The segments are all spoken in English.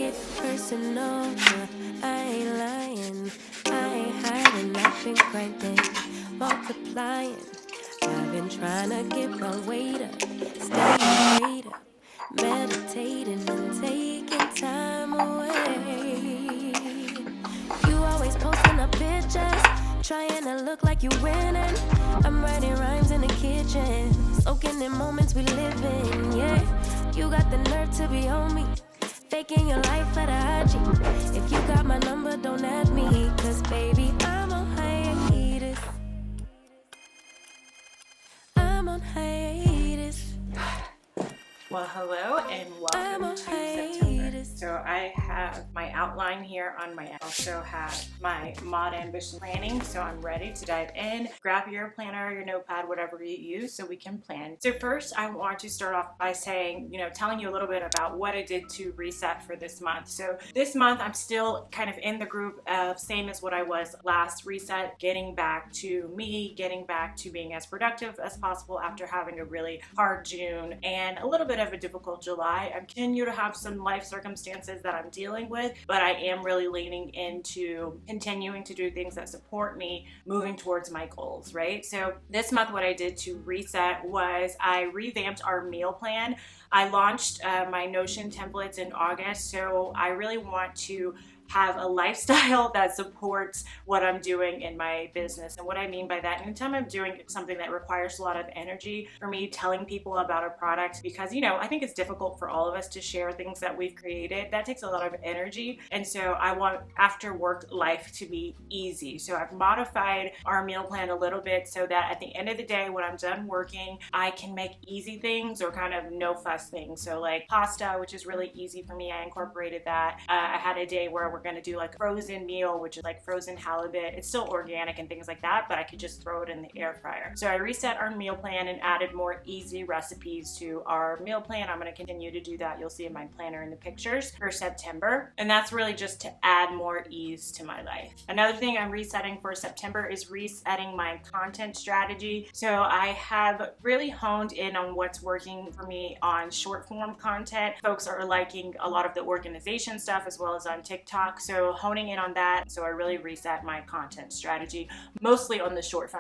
get personal. I ain't lying, I ain't hiding. I've been grinding, multiplying. I've been trying to get my weight up, staying prayed up, meditating and taking time away. You always posting up pictures, trying to look like you winning. I'm writing rhymes in the kitchen, soaking in moments we live in. Yeah, you got the nerve to be on me, faking your life for the IG. If you got my number, don't add me, cause baby, I'm on hiatus. I'm on hiatus. Well, hello and welcome to September. So I have my outline here on my, I also have my Mod Ambition planning. So I'm ready to dive in. Grab your planner, your notepad, whatever you use so we can plan. So first I want to start off by saying, telling you a little bit about what I did to reset for this month. So this month I'm still kind of in the group of same as what I was last reset, getting back to me, getting back to being as productive as possible after having a really hard June and a little bit of a difficult July. I continue to have some life circumstances that I'm dealing with, but I am really leaning into continuing to do things that support me moving towards my goals, right? So this month what I did to reset was I revamped our meal plan. I launched my Notion templates in August, so I really want to have a lifestyle that supports what I'm doing in my business. And what I mean by that, anytime I'm doing something that requires a lot of energy for me, telling people about a product, because I think it's difficult for all of us to share things that we've created. That takes a lot of energy. And so I want after work life to be easy. So I've modified our meal plan a little bit so that at the end of the day, when I'm done working, I can make easy things or kind of no fuss things. So like pasta, which is really easy for me, I incorporated that. I had a day where we're going to do like a frozen meal, which is like frozen halibut. It's still organic and things like that, but I could just throw it in the air fryer. So I reset our meal plan and added more easy recipes to our meal plan. I'm going to continue to do that. You'll see in my planner in the pictures for September. And that's really just to add more ease to my life. Another thing I'm resetting for September is resetting my content strategy. So I have really honed in on what's working for me on short form content. Folks are liking a lot of the organization stuff as well as on TikTok. So honing in on that. So I really reset my content strategy, mostly on the short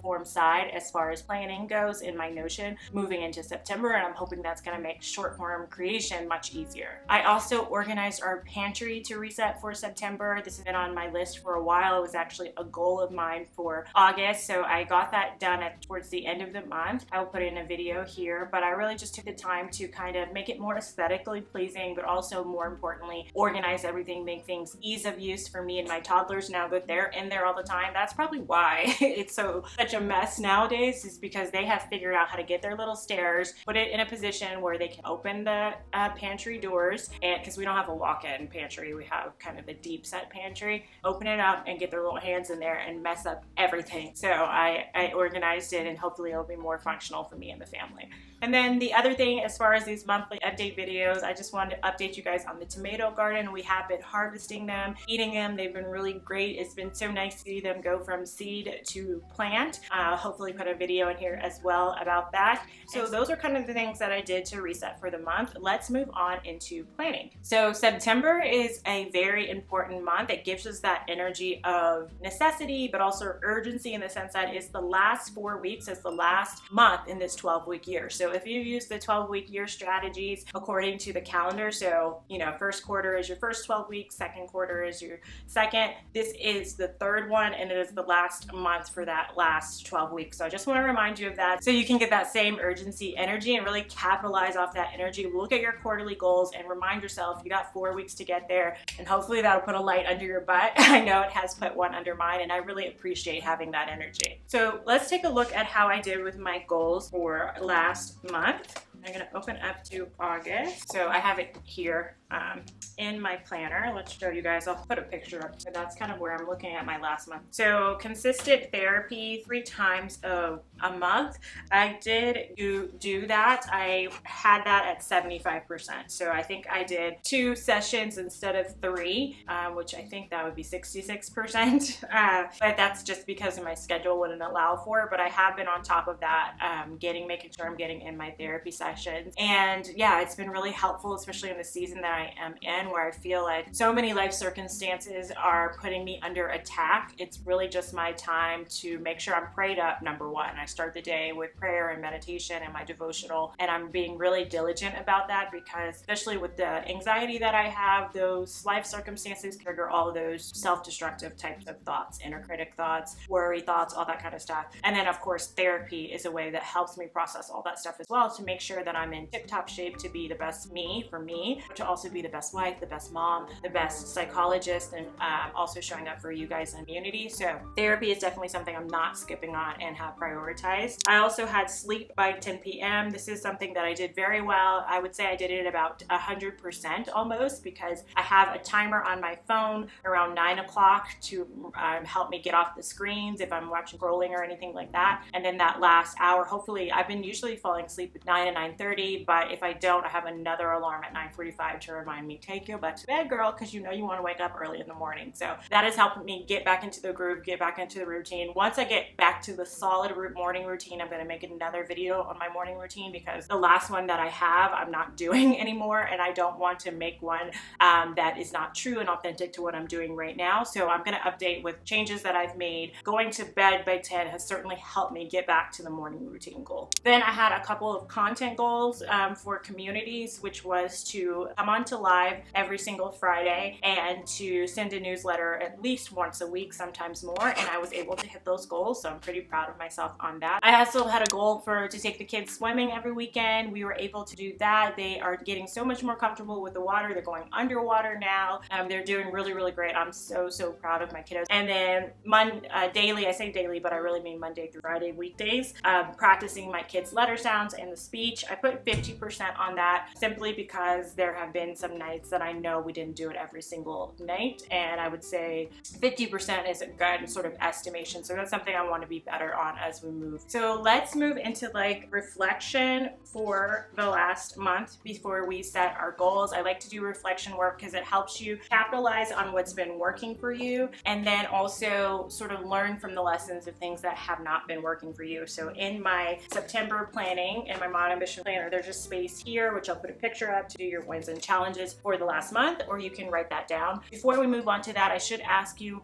form side as far as planning goes in my Notion moving into September. And I'm hoping that's going to make short form creation much easier. I also organized our pantry to reset for September. This has been on my list for a while. It was actually a goal of mine for August. So I got that done towards the end of the month. I will put in a video here, but I really just took the time to kind of make it more aesthetically pleasing, but also more importantly, organize everything, make things ease of use for me and my toddlers now that they're in there all the time. That's probably why it's such a mess nowadays, is because they have figured out how to get their little stairs, put it in a position where they can open the pantry doors, and because we don't have a walk-in pantry, we have kind of a deep set pantry, open it up and get their little hands in there and mess up everything. So I organized it, and hopefully it'll be more functional for me and the family. And then the other thing, as far as these monthly update videos, I just wanted to update you guys on the tomato garden. We have been harvesting them, eating them. They've been really great. It's been so nice to see them go from seed to plant. Hopefully put a video in here as well about that. So those are kind of the things that I did to reset for the month. Let's move on into planning. So September is a very important month. It gives us that energy of necessity, but also urgency in the sense that it's the last 4 weeks. It's the last month in this 12-week year. So if you use the 12-week year strategies according to the calendar, so first quarter is your first 12 weeks, second quarter is your second, this is the third one, and it is the last month for that last 12 weeks. So I just want to remind you of that so you can get that same urgency energy and really capitalize off that energy. Look at your quarterly goals and remind yourself you got 4 weeks to get there, and hopefully that'll put a light under your butt. I know it has put one under mine, and I really appreciate having that energy. So let's take a look at how I did with my goals for last month. I'm going to open up to August. So I have it here in my planner. Let's show you guys. I'll put a picture up. So that's kind of where I'm looking at my last month. So consistent therapy 3 times a month. I did do that. I had that at 75%. So I think I did 2 sessions instead of 3, which I think that would be 66%. But that's just because my schedule wouldn't allow for it. But I have been on top of that, making sure I'm getting in my therapy sessions sessions. And yeah, it's been really helpful, especially in the season that I am in, where I feel like so many life circumstances are putting me under attack. It's really just my time to make sure I'm prayed up, number one. I start the day with prayer and meditation and my devotional, and I'm being really diligent about that because especially with the anxiety that I have, those life circumstances trigger all of those self-destructive types of thoughts, inner critic thoughts, worry thoughts, all that kind of stuff. And then of course therapy is a way that helps me process all that stuff as well, to make sure that I'm in tip-top shape to be the best me for me, but to also be the best wife, the best mom, the best psychologist, and also showing up for you guys in the community. So therapy is definitely something I'm not skipping on and have prioritized. I also had sleep by 10 p.m. This is something that I did very well. I would say I did it about 100% almost, because I have a timer on my phone around 9 o'clock to help me get off the screens if I'm watching scrolling or anything like that. And then that last hour, hopefully, I've been usually falling asleep at 9 and 9:30, but if I don't, I have another alarm at 9:45 to remind me, take your butt to bed, girl, because you know you want to wake up early in the morning. So that has helped me get back into the groove, get back into the routine. Once I get back to the solid morning routine, I'm going to make another video on my morning routine, because the last one that I have, I'm not doing anymore, and I don't want to make one that is not true and authentic to what I'm doing right now. So I'm going to update with changes that I've made. Going to bed by 10 has certainly helped me get back to the morning routine goal. Then I had a couple of content goals for communities, which was to come on to live every single Friday and to send a newsletter at least once a week, sometimes more, and I was able to hit those goals, so I'm pretty proud of myself on that. I also had a goal to take the kids swimming every weekend. We were able to do that. They are getting so much more comfortable with the water. They're going underwater now. They're doing really, really great. I'm so proud of my kiddos. And then daily, I say daily, but I really mean Monday through Friday weekdays, practicing my kids' letter sounds and the speech. I put 50% on that simply because there have been some nights that I know we didn't do it every single night, and I would say 50% is a good sort of estimation. So that's something I want to be better on as we move. So let's move into like reflection for the last month before we set our goals. I like to do reflection work because it helps you capitalize on what's been working for you, and then also sort of learn from the lessons of things that have not been working for you. So in my September planning, in my Mod Ambition Planner, there's a space here, which I'll put a picture up, to do your wins and challenges for the last month, or you can write that down. Before we move on to that, I should ask you,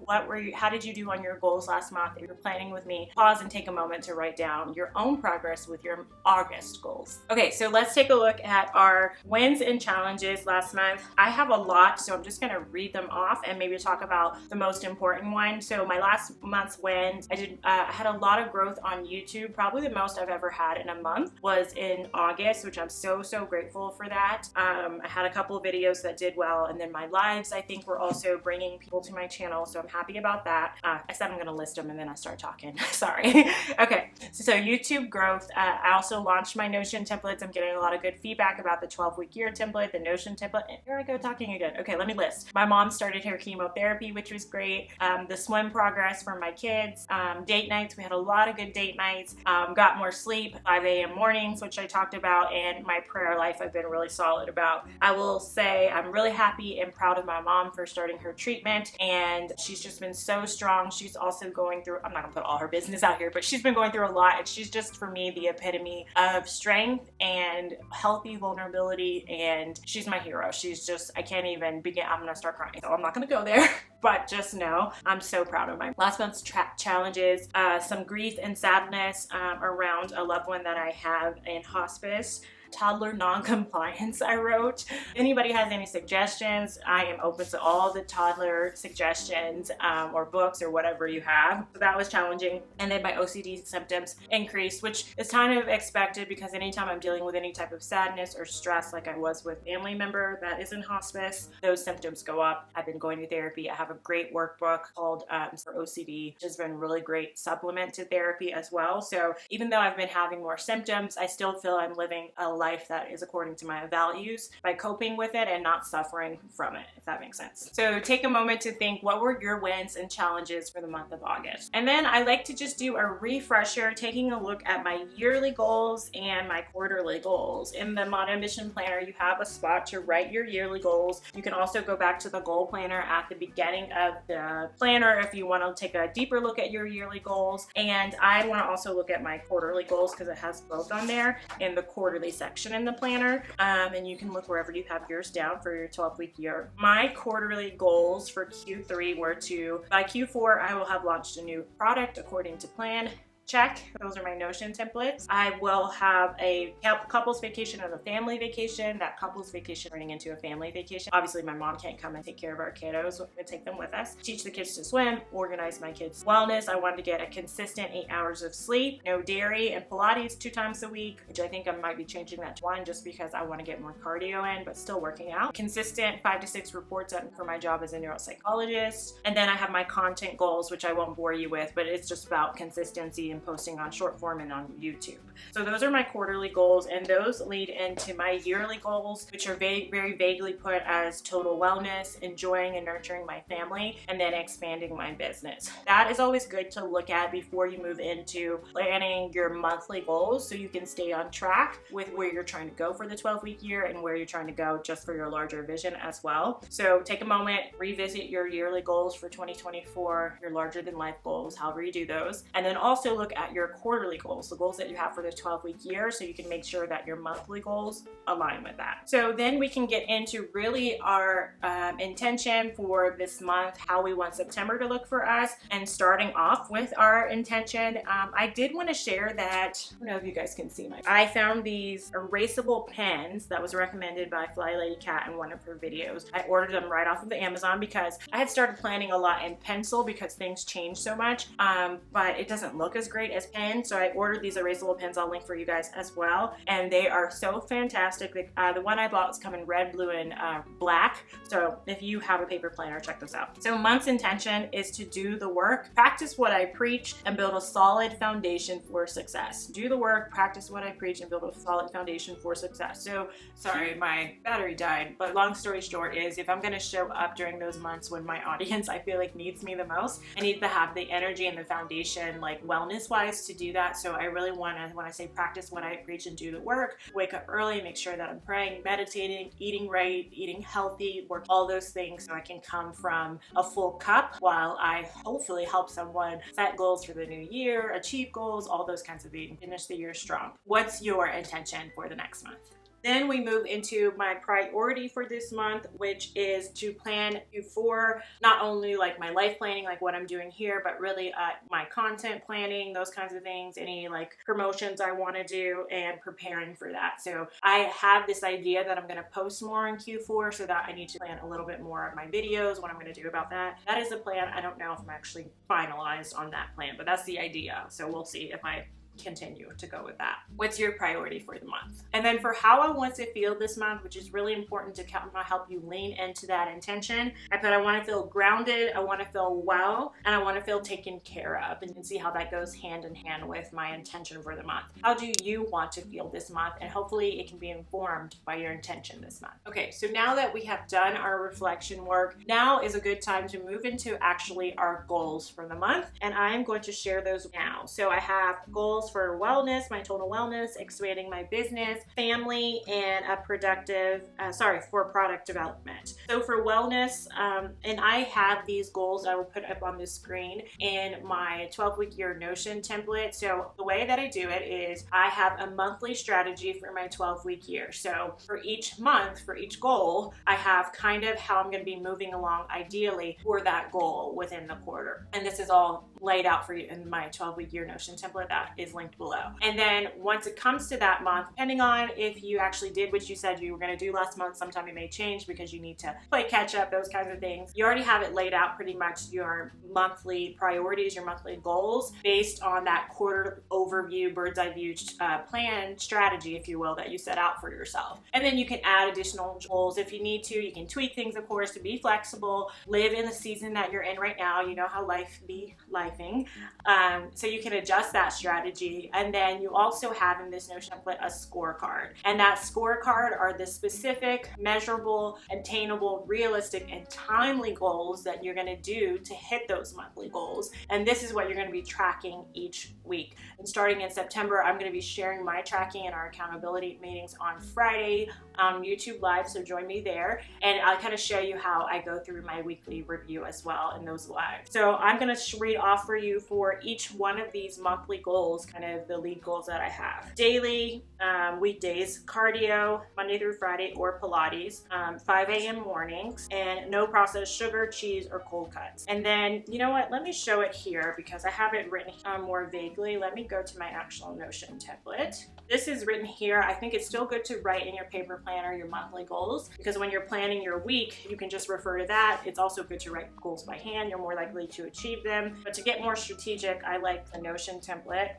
how did you do on your goals last month? If you're planning with me, pause and take a moment to write down your own progress with your August goals. Okay, so let's take a look at our wins and challenges last month. I have a lot, so I'm just gonna read them off and maybe talk about the most important one. So my last month's wins, I had a lot of growth on YouTube. Probably the most I've ever had in a month was in August, which I'm so grateful for that. I had a couple of videos that did well, and then my lives, I think, were also bringing people to my channel, so I'm happy about that. I said I'm gonna list them and then I start talking. Sorry. Okay, so YouTube growth. I also launched my Notion templates. I'm getting a lot of good feedback about the 12-week year template, the Notion template. And here I go talking again. Okay, let me list. My mom started her chemotherapy, which was great. The swim progress for my kids. Date nights, we had a lot of good date nights. Got more sleep, 5 a.m. mornings, which I talked about, and my prayer life I've been really solid about. I will say I'm really happy and proud of my mom for starting her treatment, and she's just been so strong. She's also going through, I'm not gonna put all her business out here, but she's been going through a lot, and she's just, for me, the epitome of strength and healthy vulnerability, and she's my hero. She's just, I can't even begin. I'm gonna start crying, so I'm not gonna go there. But just know I'm so proud of my last month's challenges. Some grief and sadness around a loved one that I have in hospice. Toddler non-compliance, I wrote. If anybody has any suggestions, I am open to all the toddler suggestions or books or whatever you have. So that was challenging. And then my OCD symptoms increased, which is kind of expected because anytime I'm dealing with any type of sadness or stress, like I was with a family member that is in hospice, those symptoms go up. I've been going to therapy. I have a great workbook called for OCD, which has been a really great supplement to therapy as well. So even though I've been having more symptoms, I still feel I'm living a life that is according to my values by coping with it and not suffering from it, if that makes sense. So take a moment to think, what were your wins and challenges for the month of August? And then I like to just do a refresher, taking a look at my yearly goals and my quarterly goals. In the Mod Ambition Planner, you have a spot to write your yearly goals. You can also go back to the goal planner at the beginning of the planner if you want to take a deeper look at your yearly goals. And I want to also look at my quarterly goals because it has both on there in the quarterly section. section in the planner, and you can look wherever you have yours down for your 12-week year. My quarterly goals for Q3 were to, by Q4, I will have launched a new product according to plan. Check. Those are my Notion templates. I will have a couples vacation and a family vacation. That couples vacation turning into a family vacation. Obviously, my mom can't come and take care of our kiddos. We're gonna take them with us. Teach the kids to swim, organize my kids' wellness. I wanted to get a consistent 8 hours of sleep, no dairy, and Pilates 2 times a week, which I think I might be changing that to 1 just because I want to get more cardio in, but still working out. Consistent 5 to 6 reports for my job as a neuropsychologist. And then I have my content goals, which I won't bore you with, but it's just about consistency and posting on short form and on YouTube. So those are my quarterly goals, and those lead into my yearly goals, which are very vaguely put as total wellness, enjoying and nurturing my family, and then expanding my business. That is always good to look at before you move into planning your monthly goals so you can stay on track with where you're trying to go for the 12-week year and where you're trying to go just for your larger vision as well. So take a moment, revisit your yearly goals for 2024, your larger than life goals, however you do those, and then also look at your quarterly goals, the goals that you have for the 12-week year, so you can make sure that your monthly goals align with that. So then we can get into really our intention for this month, how we want September to look for us, and starting off with our intention. I did want to share that, I don't know if you guys can see I found these erasable pens that was recommended by Fly Lady Cat in one of her videos. I ordered them right off of the Amazon because I had started planning a lot in pencil because things change so much, but it doesn't look as great as pen, so I ordered these erasable pens. I'll link for you guys as well, and they are so fantastic. The one I bought was come in red, blue, and black, so if you have a paper planner, check those out. So month's intention is to do the work, practice what I preach, and build a solid foundation for success. Do the work, practice what I preach, and build a solid foundation for success. So sorry, my battery died, but long story short is if I'm going to show up during those months when my audience I feel like needs me the most, I need to have the energy and the foundation, like wellness wise, to do that. So I really want to, when I say practice what I preach and do the work, wake up early, make sure that I'm praying, meditating, eating right, eating healthy, work all those things so I can come from a full cup while I hopefully help someone set goals for the new year, achieve goals, all those kinds of things, finish the year strong. What's your intention for the next month? Then we move into my priority for this month, which is to plan Q4, not only like my life planning, like what I'm doing here, but really my content planning, those kinds of things, any like promotions I want to do, and preparing for that. So I have this idea that I'm going to post more in Q4, so that I need to plan a little bit more of my videos, what I'm going to do about that. That is the plan. I don't know if I'm actually finalized on that plan, but that's the idea. So we'll see if I continue to go with that. What's your priority for the month? And then for how I want to feel this month, which is really important to help you lean into that intention, I put I want to feel grounded, I want to feel well, and I want to feel taken care of. And you can see how that goes hand in hand with my intention for the month. How do you want to feel this month? And hopefully it can be informed by your intention this month. Okay, so now that we have done our reflection work, now is a good time to move into actually our goals for the month. And I am going to share those now. So I have goals for wellness, my total wellness, expanding my business, family, and a productive, for product development. So for wellness, and I have these goals I will put up on the screen in my 12-week year Notion template. So the way that I do it is I have a monthly strategy for my 12-week year. So for each month, for each goal, I have kind of how I'm going to be moving along ideally for that goal within the quarter. And this is all laid out for you in my 12-week year Notion template that is linked below. And then once it comes to that month, depending on if you actually did what you said you were going to do last month, sometime it may change because you need to play catch up, those kinds of things. You already have it laid out pretty much your monthly priorities, your monthly goals based on that quarter overview, bird's eye view plan strategy, if you will, that you set out for yourself. And then you can add additional goals if you need to. You can tweak things, of course, to be flexible, live in the season that you're in right now. You know how life be lifing. So you can adjust that strategy. And then you also have in this Notion template a scorecard. And that scorecard are the specific, measurable, attainable, realistic, and timely goals that you're going to do to hit those monthly goals. And this is what you're going to be tracking each week. And starting in September, I'm going to be sharing my tracking and our accountability meetings on Friday on YouTube Live, so join me there. And I'll kind of show you how I go through my weekly review as well in those lives. So I'm going to read off off for you for each one of these monthly goals, kind of the lead goals that I have. Daily, weekdays, cardio, Monday through Friday, or Pilates, 5 a.m. mornings, and no processed sugar, cheese, or cold cuts. And then, you know what, let me show it here because I have it written more vaguely. Let me go to my actual Notion template. This is written here. I think it's still good to write in your paper planner your monthly goals, because when you're planning your week, you can just refer to that. It's also good to write goals by hand. You're more likely to achieve them. But to get more strategic, I like the Notion template.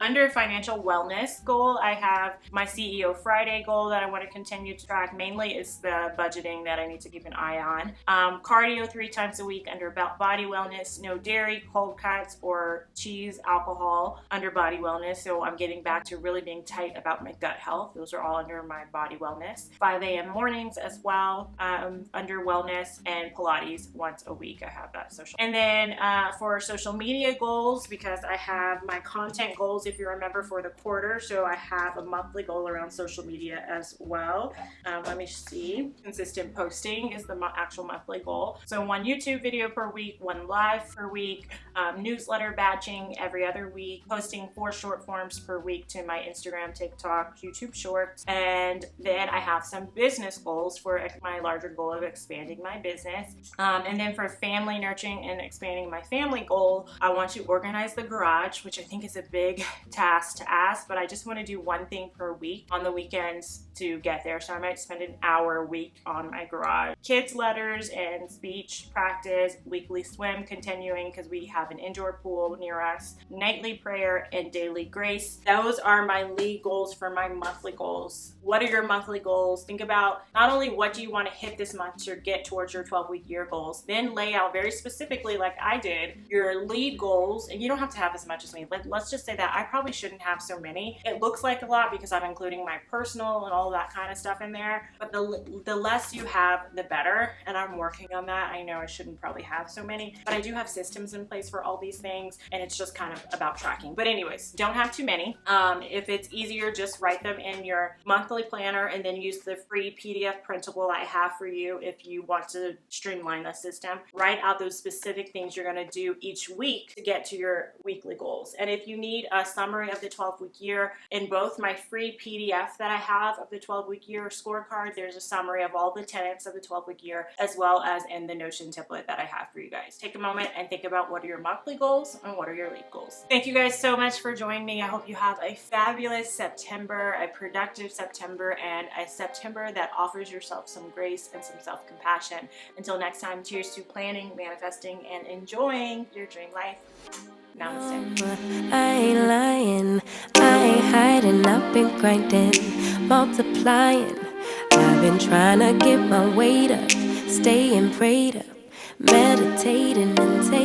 Under financial wellness goal, I have my CEO Friday goal that I want to continue to track. Mainly is the budgeting that I need to keep an eye on. Cardio 3 times a week under body wellness. No dairy, cold cuts, or cheese, alcohol under body wellness. So I'm getting back to really being tight about my gut health. Those are all under my body wellness. 5 a.m. mornings as well, under wellness, and Pilates once a week. I have that social. And then for social media goals, because I have my content goals, if you remember, for the quarter. So I have a monthly goal around social media as well. Let me see. Consistent posting is the actual monthly goal. So 1 YouTube video per week, 1 live per week, newsletter batching every other week, posting 4 short forms per week to my Instagram, TikTok, YouTube Shorts. And then I have some business goals for my larger goal of expanding my business. And then for family nurturing and expanding my family goal, I want to organize the garage, which I think is a big task to ask, but I just want to do 1 thing per week on the weekends to get there. So I might spend an hour a week on my garage. Kids letters and speech practice, weekly swim continuing because we have an indoor pool near us, nightly prayer, and daily grace. Those are my lead goals for my monthly goals. What are your monthly goals? Think about not only what do you want to hit this month to get towards your 12-week year goals, then lay out very specifically, like I did, your lead goals. And you don't have to have as much as me. Let's just say that I probably shouldn't have so many. It looks like a lot because I'm including my personal and all that kind of stuff in there, but the less you have, the better. And I'm working on that. I know I shouldn't probably have so many, but I do have systems in place for all these things, and it's just kind of about tracking. But anyways, don't have too many. If it's easier, just write them in your monthly planner and then use the free PDF printable I have for you if you want to streamline the system. Write out those specific things you're going to do each week to get to your weekly goals. And if you need a summary of the 12-week year, in both my free PDF that I have of the 12-week year scorecard, there's a summary of all the tenets of the 12-week year, as well as in the Notion template that I have for you guys. Take a moment and think about what are your monthly goals and what are your lead goals. Thank you guys so much for joining me. I hope you have a fabulous September, a productive September, and a September that offers yourself some grace and some self-compassion. Until next time, cheers to planning, manifesting, and enjoying your dream life. Namaste. I ain't lying, I ain't hiding, I've been grinding, multiplying. I've been trying to get my weight up, staying prayed up, meditating and taking